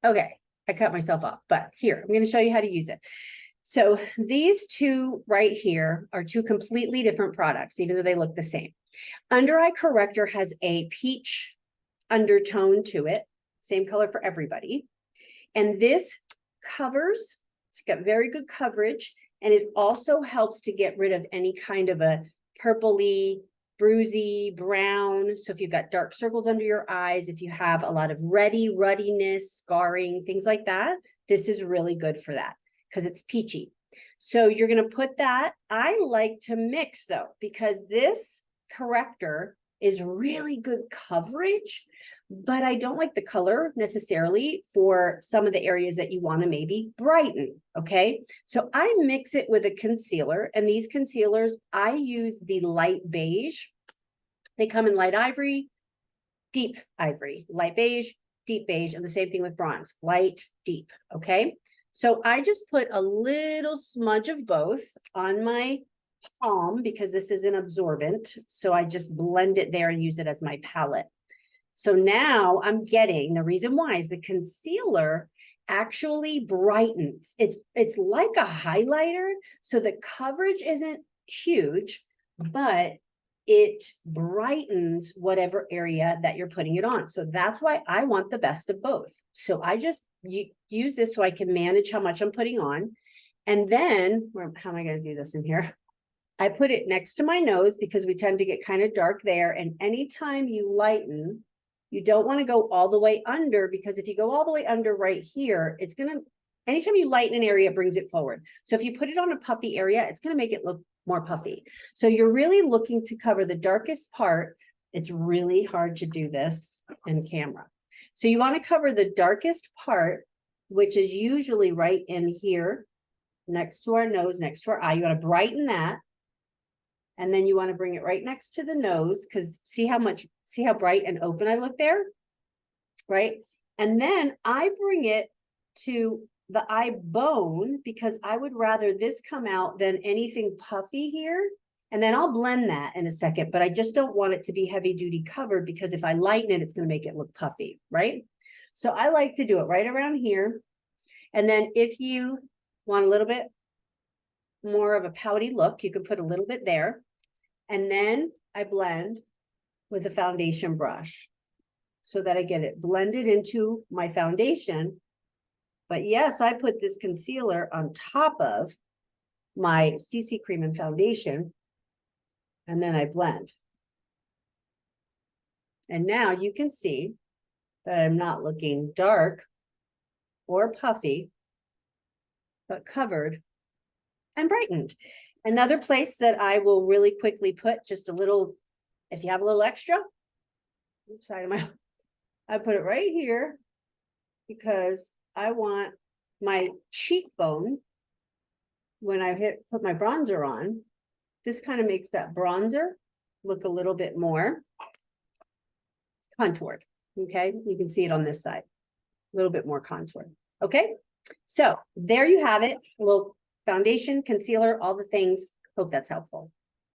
Okay, I cut myself off, but here, I'm going to show you how to use it. So these two right here are two completely different products, even though they look the same. Under Eye Corrector has a peach undertone to it, same color for everybody. And this covers, it's got very good coverage, and it also helps to get rid of any kind of a purpley, bruisey, brown. So if you've got dark circles under your eyes, if you have a lot of ruddiness, scarring, things like that, this is really good for that because it's peachy. So you're going to put that. I like to mix though, because this corrector is really good coverage, but I don't like the color necessarily for some of the areas that you want to maybe brighten. Okay. So I mix it with a concealer, and these concealers, I use the light beige. They come in light ivory, deep ivory, light beige, deep beige, and the same thing with bronze, light, deep. Okay. So I just put a little smudge of both on my palm because this is an absorbent. So I just blend it there and use it as my palette. So now I'm getting, the reason why is the concealer actually brightens. It's like a highlighter. So the coverage isn't huge, but it brightens whatever area that you're putting it on. So that's why I want the best of both. So I just use this so I can manage how much I'm putting on. And then, how am I going to do this in here? I put it next to my nose because we tend to get kind of dark there. And anytime you lighten, you don't want to go all the way under, because if you go all the way under right here, it's going to, anytime you lighten an area, it brings it forward. So if you put it on a puffy area, it's going to make it look more puffy. So you're really looking to cover the darkest part. It's really hard to do this in camera. So you want to cover the darkest part, which is usually right in here, next to our nose, next to our eye. You want to brighten that. And then you want to bring it right next to the nose, because see how bright and open I look there, right? And then I bring it to the eye bone because I would rather this come out than anything puffy here. And then I'll blend that in a second, but I just don't want it to be heavy duty covered, because if I lighten it, it's going to make it look puffy, right? So I like to do it right around here. And then if you want a little bit more of a pouty look, you can put a little bit there. And then I blend with a foundation brush so that I get it blended into my foundation. But yes, I put this concealer on top of my CC cream and foundation, and then I blend. And now you can see that I'm not looking dark or puffy, but covered and brightened. Another place that I will really quickly put just a little, if you have a little extra, I put it right here because I want my cheekbone, when I put my bronzer on, this kind of makes that bronzer look a little bit more contoured. Okay, you can see it on this side, a little bit more contoured. Okay, so there you have it, a little foundation, concealer, all the things. Hope that's helpful.